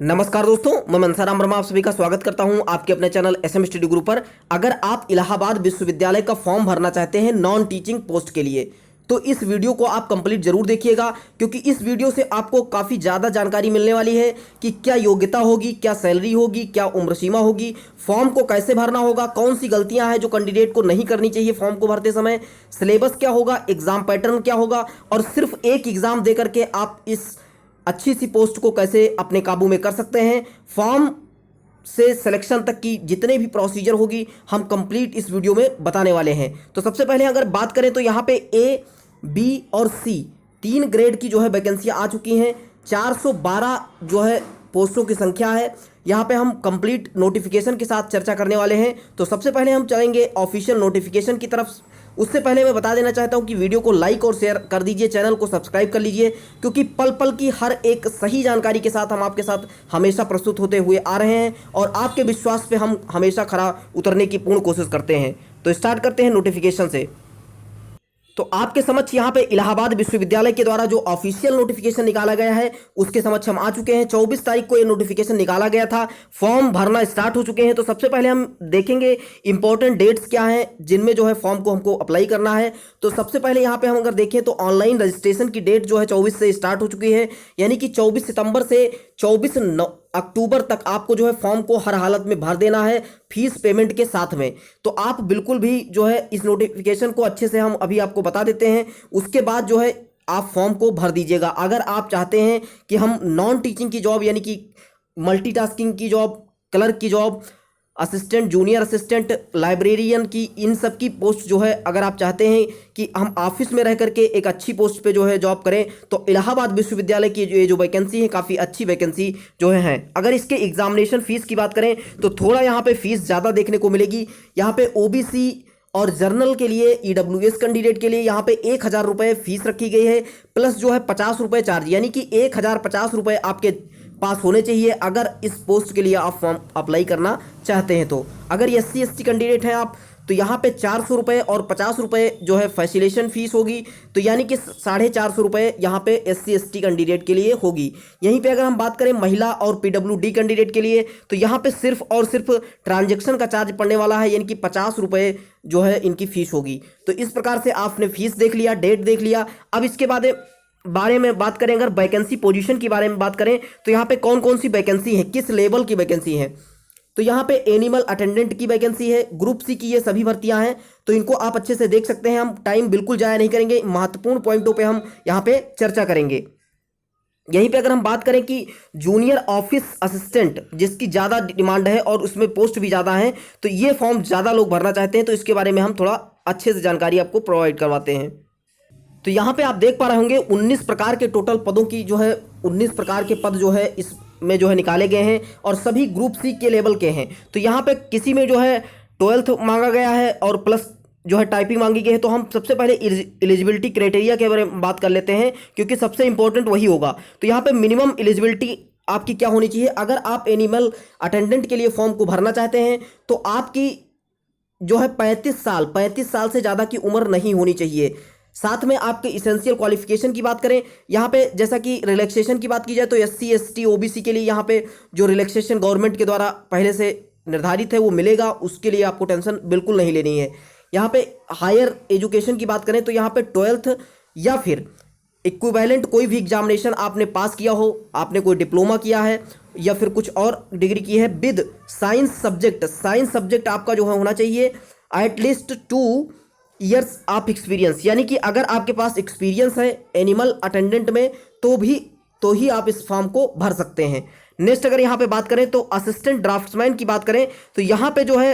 नमस्कार दोस्तों, मैं मनसाराम वर्मा आप सभी का स्वागत करता हूं आपके अपने चैनल एसएम स्टडी गुरु पर। अगर आप इलाहाबाद विश्वविद्यालय का फॉर्म भरना चाहते हैं नॉन टीचिंग पोस्ट के लिए, तो इस वीडियो को आप कंप्लीट जरूर देखिएगा, क्योंकि इस वीडियो से आपको काफ़ी ज़्यादा जानकारी मिलने वाली है कि क्या योग्यता होगी, क्या सैलरी होगी, क्या उम्र सीमा होगी, फॉर्म को कैसे भरना होगा, कौन सी गलतियां हैं जो कैंडिडेट को नहीं करनी चाहिए फॉर्म को भरते समय, सिलेबस क्या होगा, एग्जाम पैटर्न क्या होगा, और सिर्फ एक एग्जाम दे करके आप इस अच्छी सी पोस्ट को कैसे अपने काबू में कर सकते हैं। फॉर्म से सिलेक्शन तक की जितने भी प्रोसीजर होगी हम कंप्लीट इस वीडियो में बताने वाले हैं। तो सबसे पहले अगर बात करें तो यहाँ पे ए, बी और सी 3 ग्रेड की जो है वैकेंसियाँ आ चुकी हैं। 412 जो है पोस्टों की संख्या है। यहाँ पे हम कंप्लीट नोटिफिकेशन के साथ चर्चा करने वाले हैं। तो सबसे पहले हम चलेंगे ऑफिशियल नोटिफिकेशन की तरफ। उससे पहले मैं बता देना चाहता हूँ कि वीडियो को लाइक और शेयर कर दीजिए, चैनल को सब्सक्राइब कर लीजिए, क्योंकि पल पल की हर एक सही जानकारी के साथ हम आपके साथ हमेशा प्रस्तुत होते हुए आ रहे हैं और आपके विश्वास पे हम हमेशा खरा उतरने की पूर्ण कोशिश करते हैं। तो स्टार्ट करते हैं नोटिफिकेशन से। तो आपके समक्ष यहाँ पे इलाहाबाद विश्वविद्यालय के द्वारा जो ऑफिशियल नोटिफिकेशन निकाला गया है उसके समक्ष हम आ चुके हैं। 24 तारीख को ये नोटिफिकेशन निकाला गया था, फॉर्म भरना स्टार्ट हो चुके हैं। तो सबसे पहले हम देखेंगे इंपॉर्टेंट डेट्स क्या हैं जिनमें जो है फॉर्म को हमको अप्लाई करना है। तो सबसे पहले यहाँ पे हम अगर देखें तो ऑनलाइन रजिस्ट्रेशन की डेट जो है 24 से स्टार्ट हो चुकी है, यानी कि 24 सितंबर से 24 अक्टूबर तक आपको जो है फॉर्म को हर हालत में भर देना है, फीस पेमेंट के साथ में। तो आप बिल्कुल भी जो है इस नोटिफिकेशन को अच्छे से हम अभी आपको बता देते हैं, उसके बाद जो है आप फॉर्म को भर दीजिएगा। अगर आप चाहते हैं कि हम नॉन टीचिंग की जॉब यानी कि मल्टीटास्किंग की जॉब, क्लर्क की job, assistant, junior assistant, librarian की, इन सब की पोस्ट जो है अगर आप चाहते हैं कि हम ऑफिस में रह करके एक अच्छी पोस्ट पे जो है जॉब करें, तो इलाहाबाद विश्वविद्यालय की ये जो वैकेंसी है काफ़ी अच्छी वैकेंसी जो है। अगर इसके एग्जामिनेशन फीस की बात करें तो थोड़ा यहाँ पे फीस ज़्यादा देखने को मिलेगी। यहाँ पे ओबीसी और जर्नल के लिए, ईडब्ल्यूएस कैंडिडेट के लिए यहाँ पे 1000 रुपये फीस रखी गई है, प्लस जो है 50 रुपये चार्ज, यानी कि 1050 रुपये आपके पास होने चाहिए अगर इस पोस्ट के लिए आप फॉर्म अप्लाई करना चाहते हैं। तो अगर SC ST कैंडिडेट हैं आप, तो यहाँ पे 400 रुपये और 50 रुपये जो है फैसिलेशन फीस होगी, तो यानी कि 450 रुपये यहाँ पे SC ST कैंडिडेट के लिए होगी। यहीं पे अगर हम बात करें महिला और PWD कैंडिडेट के लिए, तो यहाँ पे सिर्फ और सिर्फ ट्रांजैक्शन का चार्ज पड़ने वाला है, यानी कि 50 रुपये जो है इनकी फ़ीस होगी। तो इस प्रकार से आपने फ़ीस देख लिया, डेट देख लिया। अब इसके बारे में बात करें, अगर वैकेंसी पोजीशन के बारे में बात करें तो यहाँ पे कौन कौन सी वैकेंसी है, किस लेवल की वैकेंसी है। तो यहाँ पे एनिमल अटेंडेंट की वैकेंसी है, ग्रुप सी की ये सभी भर्तियां हैं। तो इनको आप अच्छे से देख सकते हैं। हम टाइम बिल्कुल जाया नहीं करेंगे, महत्वपूर्ण पॉइंटों पे हम यहाँ पे चर्चा करेंगे। यहीं पे अगर हम बात करें कि जूनियर ऑफिस असिस्टेंट जिसकी ज़्यादा डिमांड है और उसमें पोस्ट भी ज़्यादा है, तो ये फॉर्म ज़्यादा लोग भरना चाहते हैं, तो इसके बारे में हम थोड़ा अच्छे से जानकारी आपको प्रोवाइड करवाते हैं। तो यहाँ पे आप देख पा रहे होंगे 19 प्रकार के टोटल पदों की जो है 19 प्रकार के पद जो है इसमें जो है निकाले गए हैं और सभी ग्रुप सी के लेवल के हैं। तो यहाँ पे किसी में जो है 12th मांगा गया है और प्लस जो है टाइपिंग मांगी गई है। तो हम सबसे पहले एलिजिबिलिटी क्राइटेरिया के बारे में बात कर लेते हैं, क्योंकि सबसे इंपॉर्टेंट वही होगा। तो यहाँ पे मिनिमम एलिजिबिलिटी आपकी क्या होनी चाहिए। अगर आप एनिमल अटेंडेंट के लिए फॉर्म को भरना चाहते हैं तो आपकी जो है 35 साल से ज़्यादा की उम्र नहीं होनी चाहिए। साथ में आपके इसेंशियल क्वालिफिकेशन की बात करें, यहाँ पे जैसा कि रिलैक्सेशन की बात की जाए तो SC ST OBC के लिए यहाँ पे जो रिलैक्सेशन गवर्नमेंट के द्वारा पहले से निर्धारित है वो मिलेगा, उसके लिए आपको टेंशन बिल्कुल नहीं लेनी है। यहाँ पे हायर एजुकेशन की बात करें तो यहाँ पे 12th या फिर इक्विवेलेंट कोई भी एग्जामिनेशन आपने पास किया हो, आपने कोई डिप्लोमा किया है या फिर कुछ और डिग्री की है विद साइंस सब्जेक्ट आपका जो है होना चाहिए एटलीस्ट 2 ईयर्स ऑफ एक्सपीरियंस, यानी कि अगर आपके पास एक्सपीरियंस है एनिमल अटेंडेंट में तो ही आप इस फॉर्म को भर सकते हैं। नेक्स्ट अगर यहाँ पे बात करें तो असिस्टेंट ड्राफ्ट्समैन की बात करें तो यहाँ पे जो है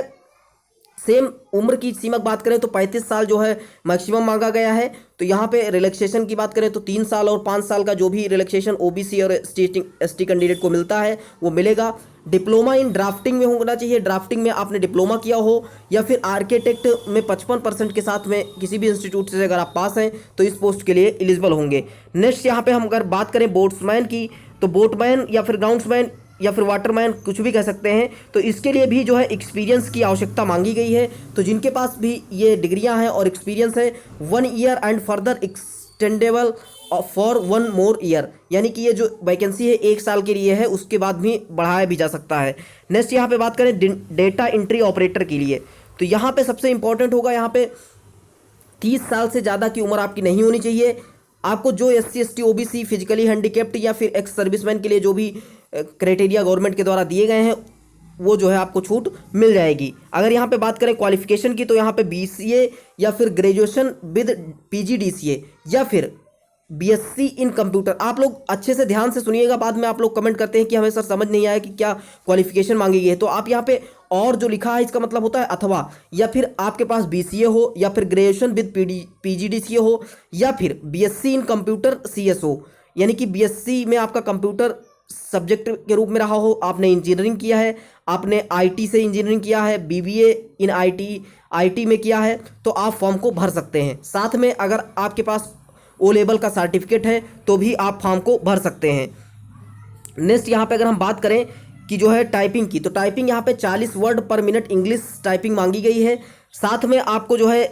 सेम उम्र की सीमा बात करें तो 35 साल जो है मैक्सिमम मांगा गया है। तो यहाँ पे रिलैक्सेशन की बात करें तो 3 साल और 5 साल का जो भी रिलैक्सेशन OBC और ST कैंडिडेट को मिलता है वो मिलेगा। डिप्लोमा इन ड्राफ्टिंग में होना चाहिए, ड्राफ्टिंग में आपने डिप्लोमा किया हो या फिर आर्किटेक्ट में 55% के साथ में किसी भी इंस्टीट्यूट से अगर आप पास हैं तो इस पोस्ट के लिए एलिजिबल होंगे। नेक्स्ट यहाँ पे हम अगर बात करें बोट्समैन की, तो बोटमैन या फिर ग्राउंड्समैन या फिर वाटरमैन कुछ भी कह सकते हैं, तो इसके लिए भी जो है एक्सपीरियंस की आवश्यकता मांगी गई है। तो जिनके पास भी ये डिग्रियां हैं और एक्सपीरियंस है 1 year and further extendable for 1 more year, यानी कि ये जो वैकेंसी है 1 साल के लिए है, उसके बाद भी बढ़ाया भी जा सकता है। नेक्स्ट यहाँ पे बात करें डेटा एंट्री ऑपरेटर के लिए, तो यहाँ पे सबसे इंपॉर्टेंट होगा, यहाँ पे 30 साल से ज़्यादा की उम्र आपकी नहीं होनी चाहिए। आपको जो SC ST OBC physically handicapped या फिर एक्स सर्विसमैन के लिए जो भी क्राइटेरिया गवर्नमेंट के द्वारा दिए गए हैं, वो जो है आपको छूट मिल जाएगी। अगर यहाँ पे बात करें क्वालिफिकेशन की, तो यहाँ पे BCA या फिर ग्रेजुएशन विद PGDCA या फिर BSc इन कंप्यूटर। आप लोग अच्छे से ध्यान से सुनिएगा, बाद में आप लोग कमेंट करते हैं कि हमें सर समझ नहीं आया कि क्या क्वालिफिकेशन मांगी गई है। तो आप यहाँ पे और जो लिखा है इसका मतलब होता है अथवा, या फिर आपके पास BCA हो या फिर ग्रेजुएशन विद PGDCA हो या फिर BSc इन कंप्यूटर CS हो, यानी कि BSc में आपका कंप्यूटर सब्जेक्ट के रूप में रहा हो, आपने इंजीनियरिंग किया है, आपने IT से इंजीनियरिंग किया है, BBA इन IT में किया है, तो आप फॉर्म को भर सकते हैं। साथ में अगर आपके पास O लेवल का सर्टिफिकेट है तो भी आप फॉर्म को भर सकते हैं। नेक्स्ट यहाँ पे अगर हम बात करें कि जो है टाइपिंग की, तो टाइपिंग यहाँ पे 40 वर्ड पर मिनट इंग्लिश टाइपिंग मांगी गई है। साथ में आपको जो है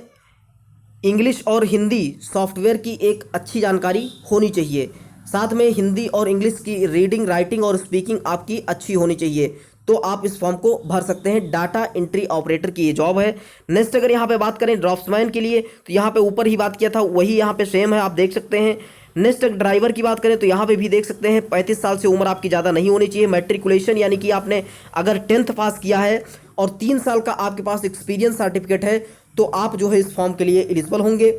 इंग्लिश और हिंदी सॉफ्टवेयर की एक अच्छी जानकारी होनी चाहिए। साथ में हिंदी और इंग्लिश की रीडिंग, राइटिंग और स्पीकिंग आपकी अच्छी होनी चाहिए, तो आप इस फॉर्म को भर सकते हैं। डाटा एंट्री ऑपरेटर की ये जॉब है। नेक्स्ट अगर यहाँ पे बात करें ड्राफ्ट्समैन के लिए, तो यहाँ पे ऊपर ही बात किया था वही यहाँ पे सेम है, आप देख सकते हैं। नेक्स्ट ड्राइवर की बात करें तो यहाँ पे भी देख सकते हैं 35 साल से उम्र आपकी ज़्यादा नहीं होनी चाहिए। मैट्रिकुलेशन यानी कि आपने अगर 10th पास किया है और 3 साल का आपके पास एक्सपीरियंस सर्टिफिकेट है, तो आप जो है इस फॉर्म के लिए एलिजिबल होंगे।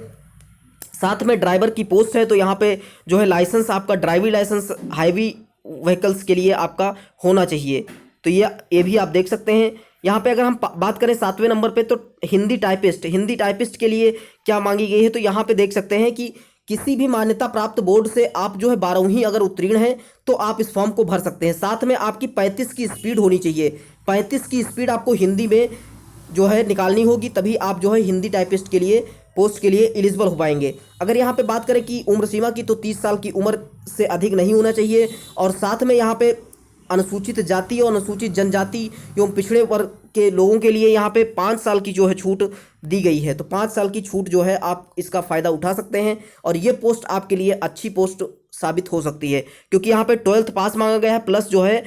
साथ में ड्राइवर की पोस्ट है, तो यहाँ पे जो है लाइसेंस आपका ड्राइविंग लाइसेंस हाईवी व्हीकल्स के लिए आपका होना चाहिए, तो ये भी आप देख सकते हैं। यहाँ पे अगर हम बात करें 7वें नंबर पे, तो हिंदी टाइपिस्ट के लिए क्या मांगी गई है, तो यहाँ पे देख सकते हैं कि किसी भी मान्यता प्राप्त बोर्ड से आप जो है 12वीं अगर उत्तीर्ण हैं तो आप इस फॉर्म को भर सकते हैं। साथ में आपकी 35 की स्पीड होनी चाहिए। 35 की स्पीड आपको हिंदी में जो है निकालनी होगी, तभी आप जो है हिंदी टाइपिस्ट के लिए पोस्ट के लिए एलिजिबल हो पाएंगे। अगर यहाँ पे बात करें कि उम्र सीमा की, तो 30 साल की उम्र से अधिक नहीं होना चाहिए। और साथ में यहाँ पे अनुसूचित जाति और अनुसूचित जनजाति एवं पिछड़े वर्ग के लोगों के लिए यहाँ पे 5 साल की जो है छूट दी गई है, तो 5 साल की छूट जो है आप इसका फ़ायदा उठा सकते हैं और ये पोस्ट आपके लिए अच्छी पोस्ट साबित हो सकती है, क्योंकि यहाँ पे 12th पास मांगा गया है, प्लस जो है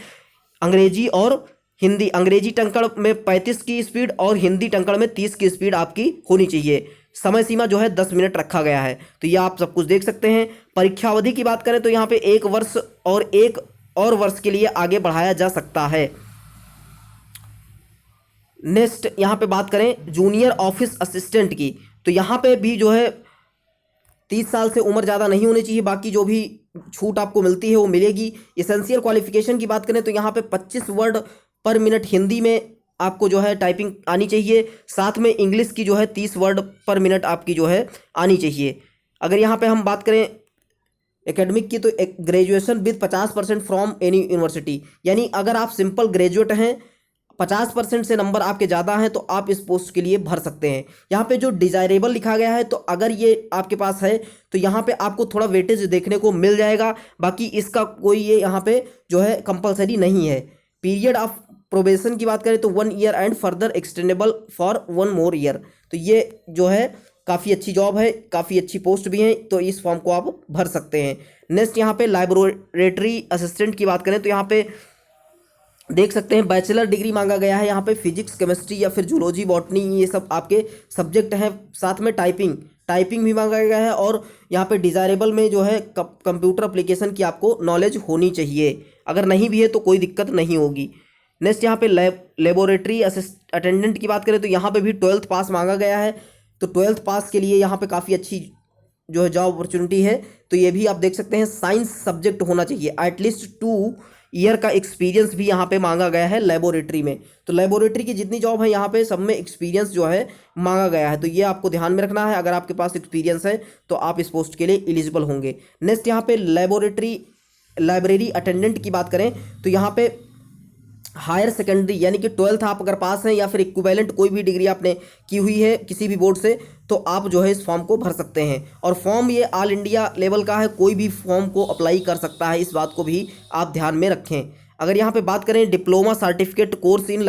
अंग्रेजी और हिंदी। अंग्रेजी टंकण में 35 की स्पीड और हिंदी टंकण में 30 की स्पीड आपकी होनी चाहिए। समय सीमा जो है 10 मिनट रखा गया है, तो ये आप सब कुछ देख सकते हैं। परीक्षा अवधि की बात करें तो यहाँ पे 1 वर्ष और 1 और वर्ष के लिए आगे बढ़ाया जा सकता है। नेक्स्ट यहाँ पे बात करें जूनियर ऑफिस असिस्टेंट की, तो यहाँ पे भी जो है 30 साल से उम्र ज़्यादा नहीं होनी चाहिए, बाकी जो भी छूट आपको मिलती है वो मिलेगी। एसेंशियल क्वालिफिकेशन की बात करें तो यहाँ पे 25 वर्ड पर मिनट हिंदी में आपको जो है टाइपिंग आनी चाहिए। साथ में इंग्लिश की जो है 30 वर्ड पर मिनट आपकी जो है आनी चाहिए। अगर यहाँ पे हम बात करें एकेडमिक की, तो graduation with 50% from any university, यानी अगर आप सिंपल ग्रेजुएट हैं, 50% से नंबर आपके ज़्यादा हैं, तो आप इस पोस्ट के लिए भर सकते हैं। यहाँ पे जो डिजायरेबल लिखा गया है, तो अगर ये आपके पास है तो यहाँ पे आपको थोड़ा वेटेज देखने को मिल जाएगा, बाकी इसका कोई ये यहाँ पे जो है कंपलसरी नहीं है। पीरियड ऑफ प्रोबेशन की बात करें तो 1 year and further extendable for 1 more year, तो ये जो है काफ़ी अच्छी जॉब है, काफ़ी अच्छी पोस्ट भी है, तो इस फॉर्म को आप भर सकते हैं। नेक्स्ट यहाँ पे लाइब्रेटरी असिस्टेंट की बात करें तो यहाँ पे देख सकते हैं बैचलर डिग्री मांगा गया है। यहाँ पे फिजिक्स, केमिस्ट्री या फिर जूलॉजी, बॉटनी, ये सब आपके सब्जेक्ट हैं। साथ में टाइपिंग भी मांगा गया है। और यहाँ पे डिज़ायरेबल में जो है कंप्यूटर एप्लीकेशन की आपको नॉलेज होनी चाहिए, अगर नहीं भी है तो कोई दिक्कत नहीं होगी। नेक्स्ट यहाँ पे लेबोरेटरी अटेंडेंट की बात करें तो यहाँ पे भी 12th पास मांगा गया है, तो 12th पास के लिए यहाँ पे काफ़ी अच्छी जो है जॉब अपॉर्चुनिटी है, तो ये भी आप देख सकते हैं। साइंस सब्जेक्ट होना चाहिए, एटलीस्ट 2 ईयर का एक्सपीरियंस भी यहाँ पे मांगा गया है लेबोरेटरी में। तो लेबोरेटरी की जितनी जॉब है यहाँ पे सब में एक्सपीरियंस जो है मांगा गया है, तो ये आपको ध्यान में रखना है। अगर आपके पास एक्सपीरियंस है तो आप इस पोस्ट के लिए एलिजिबल होंगे। नेक्स्ट यहाँ पे लाइब्रेरी अटेंडेंट की बात करें तो यहाँ पे हायर सेकेंडरी यानी कि 12th आप अगर पास हैं या फिर इक्विवेलेंट कोई भी डिग्री आपने की हुई है किसी भी बोर्ड से, तो आप जो है इस फॉर्म को भर सकते हैं। और फॉर्म ये ऑल इंडिया लेवल का है, कोई भी फॉर्म को अप्लाई कर सकता है, इस बात को भी आप ध्यान में रखें। अगर यहाँ पे बात करें diploma certificate course in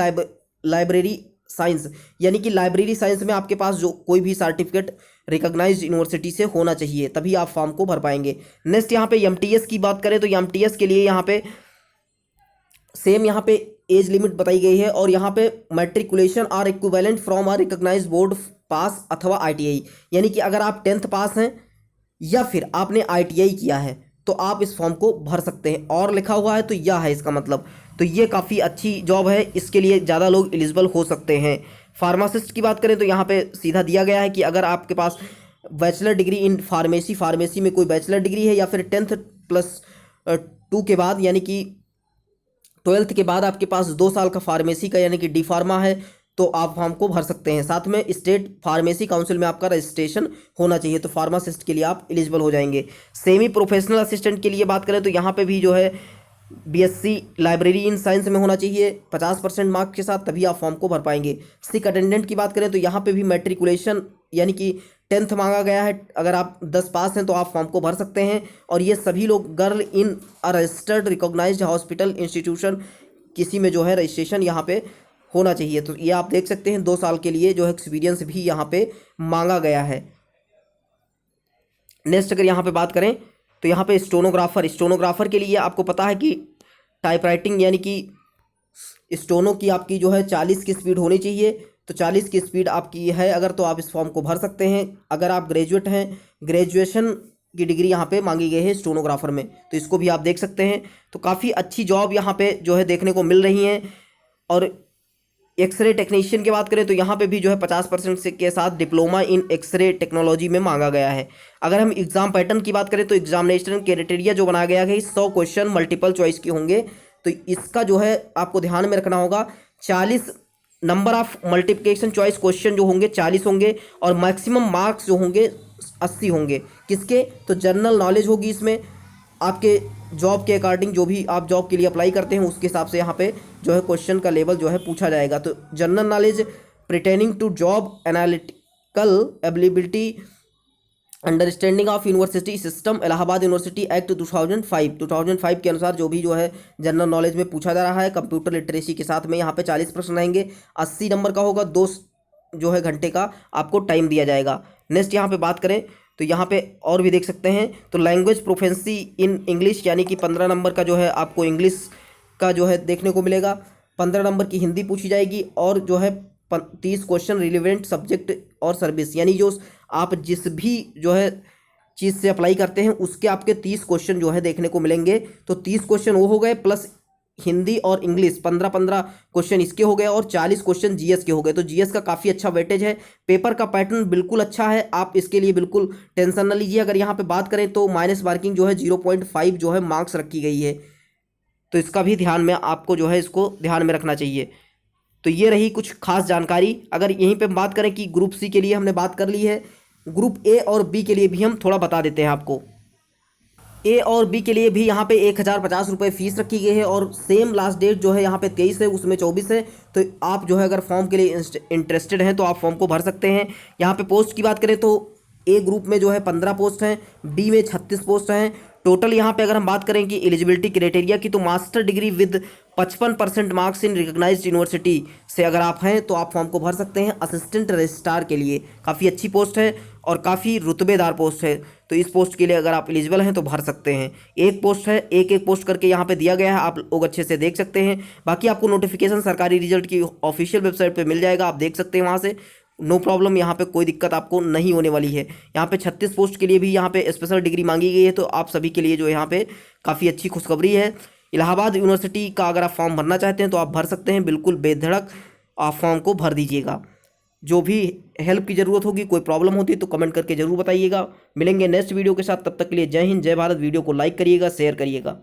library science, यानी कि लाइब्रेरी साइंस में आपके पास जो कोई भी सर्टिफिकेट रिकॉग्नाइज्ड यूनिवर्सिटी से होना चाहिए, तभी आप फॉर्म को भर पाएंगे। नेक्स्ट यहाँ पे एमटीएस की बात करें तो एमटीएस के लिए यहाँ पे सेम यहाँ पे एज लिमिट बताई गई है, और यहाँ पे matriculation or equivalent from a recognised board pass अथवा आईटीआई, यानी कि अगर आप 10th पास हैं या फिर आपने आईटीआई किया है तो आप इस फॉर्म को भर सकते हैं। और लिखा हुआ है तो यह है इसका मतलब। तो ये काफ़ी अच्छी जॉब है, इसके लिए ज़्यादा लोग एलिजिबल हो सकते हैं। फार्मासिस्ट की बात करें तो यहाँ पे सीधा दिया गया है कि अगर आपके पास बैचलर डिग्री इन फार्मेसी में कोई बैचलर डिग्री है, या फिर 10th+2 के बाद यानी कि 12th के बाद आपके पास 2 साल का फार्मेसी का यानी कि डी फार्मा है, तो आप फॉर्म को भर सकते हैं। साथ में स्टेट फार्मेसी काउंसिल में आपका रजिस्ट्रेशन होना चाहिए, तो फार्मासिस्ट के लिए आप एलिजिबल हो जाएंगे। सेमी प्रोफेशनल असिस्टेंट के लिए बात करें तो यहाँ पे भी जो है बीएससी लाइब्रेरी इन साइंस में होना चाहिए 50% मार्क्स के साथ, तभी आप फॉर्म को भर पाएंगे। सिक अटेंडेंट की बात करें तो यहाँ पे भी मैट्रिकुलेशन यानी कि 10th मांगा गया है, अगर आप 10 पास हैं तो आप फॉर्म को भर सकते हैं। और ये सभी लोग girl in a registered recognised hospital institution, किसी में जो है रजिस्ट्रेशन यहाँ पे होना चाहिए। तो ये आप देख सकते हैं 2 साल के लिए जो है एक्सपीरियंस भी यहाँ पे मांगा गया है। नेक्स्ट अगर यहाँ पे बात करें तो यहाँ पे स्टोनोग्राफर के लिए आपको पता है कि टाइपराइटिंग यानी कि स्टोनो की आपकी जो है 40 की स्पीड होनी चाहिए, तो 40 की स्पीड आपकी है अगर, तो आप इस फॉर्म को भर सकते हैं। अगर आप ग्रेजुएट हैं, ग्रेजुएशन की डिग्री यहाँ पे मांगी गई है स्टोनोग्राफर में, तो इसको भी आप देख सकते हैं। तो काफ़ी अच्छी जॉब यहाँ पे जो है देखने को मिल रही हैं। और एक्सरे टेक्नीशियन की बात करें तो यहाँ पे भी जो है 50% के साथ डिप्लोमा इन एक्सरे टेक्नोलॉजी में मांगा गया है। अगर हम एग्जाम पैटर्न की बात करें तो एग्जामिनेशन क्राइटेरिया जो बनाया गया है 100 क्वेश्चन मल्टीपल चॉइस के होंगे, तो इसका जो है आपको ध्यान में रखना होगा। 40 number of multiplication choice question जो होंगे 40 होंगे, और मैक्सिमम मार्क्स जो होंगे 80 होंगे। किसके? तो जनरल नॉलेज होगी इसमें, आपके जॉब के अकॉर्डिंग जो भी आप जॉब के लिए अप्लाई करते हैं उसके हिसाब से यहाँ पे जो है क्वेश्चन का लेवल जो है पूछा जाएगा। तो general knowledge pertaining to job, analytical ability, understanding of university system, Allahabad university act 2005 के अनुसार जो भी जो है जनरल नॉलेज में पूछा जा रहा है। कंप्यूटर लिटरेसी के साथ में यहाँ पे 40 प्रश्न रहेंगे, 80 नंबर का होगा, 2 जो है घंटे का आपको टाइम दिया जाएगा। नेक्स्ट यहाँ पे बात करें तो यहाँ पे और भी देख सकते हैं, तो लैंग्वेज प्रोफेंसी इन इंग्लिश यानी कि 15 नंबर का जो है आपको इंग्लिश का जो है देखने को मिलेगा, 15 नंबर की हिंदी पूछी जाएगी, और जो है 30 क्वेश्चन रिलेवेंट सब्जेक्ट और सर्विस, यानी जो आप जिस भी जो है चीज़ से अप्लाई करते हैं उसके आपके 30 क्वेश्चन जो है देखने को मिलेंगे। तो 30 क्वेश्चन वो हो गए, प्लस हिंदी और इंग्लिश 15-15 क्वेश्चन इसके हो गए, और 40 क्वेश्चन जीएस के हो गए। तो जीएस का काफ़ी अच्छा वेटेज है। पेपर का पैटर्न बिल्कुल अच्छा है, आप इसके लिए बिल्कुल टेंशन न लीजिए। अगर यहाँ पे बात करें तो माइनस मार्किंग जो है 0.5 जो है मार्क्स रखी गई है, तो इसका भी ध्यान में आपको जो है इसको ध्यान में रखना चाहिए। तो ये रही कुछ खास जानकारी। अगर यहीं पे बात करें कि ग्रुप सी के लिए हमने बात कर ली है, ग्रुप ए और बी के लिए भी हम थोड़ा बता देते हैं आपको। ए और बी के लिए भी यहाँ पे 1050 रुपये फीस रखी गई है, और सेम लास्ट डेट जो है यहाँ पे 23 है, उसमें 24 है। तो आप जो है अगर फॉर्म के लिए इंटरेस्टेड हैं तो आप फॉर्म को भर सकते हैं। यहाँ पे पोस्ट की बात करें तो ए ग्रुप में जो है 15 पोस्ट हैं, बी में 36 पोस्ट हैं। टोटल यहाँ पे अगर हम बात करें कि एलिजिबिलिटी क्राइटेरिया की, तो master degree with 55% marks in recognised university से अगर आप हैं तो आप फॉर्म को भर सकते हैं। असिस्टेंट रजिस्ट्रार के लिए काफ़ी अच्छी पोस्ट है और काफ़ी रुतबेदार पोस्ट है, तो इस पोस्ट के लिए अगर आप एलिजिबल हैं तो भर सकते हैं। एक पोस्ट है, एक पोस्ट करके यहाँ पे दिया गया है, आप लोग अच्छे से देख सकते हैं। बाकी आपको नोटिफिकेशन सरकारी रिजल्ट की ऑफिशियल वेबसाइट पर मिल जाएगा, आप देख सकते हैं वहाँ से, नो प्रॉब्लम। यहाँ पे कोई दिक्कत आपको नहीं होने वाली है। यहाँ पे 36 पोस्ट के लिए भी यहाँ पे स्पेशल डिग्री मांगी गई है, तो आप सभी के लिए जो यहाँ पे काफ़ी अच्छी खुशखबरी है। इलाहाबाद यूनिवर्सिटी का अगर आप फॉर्म भरना चाहते हैं तो आप भर सकते हैं, बिल्कुल बेधड़क आप फॉर्म को भर दीजिएगा। जो भी हेल्प की ज़रूरत होगी, कोई प्रॉब्लम होती है तो कमेंट करके ज़रूर बताइएगा। मिलेंगे नेक्स्ट वीडियो के साथ, तब तक के लिए जय हिंद, जय भारत। वीडियो को लाइक करिएगा, शेयर करिएगा।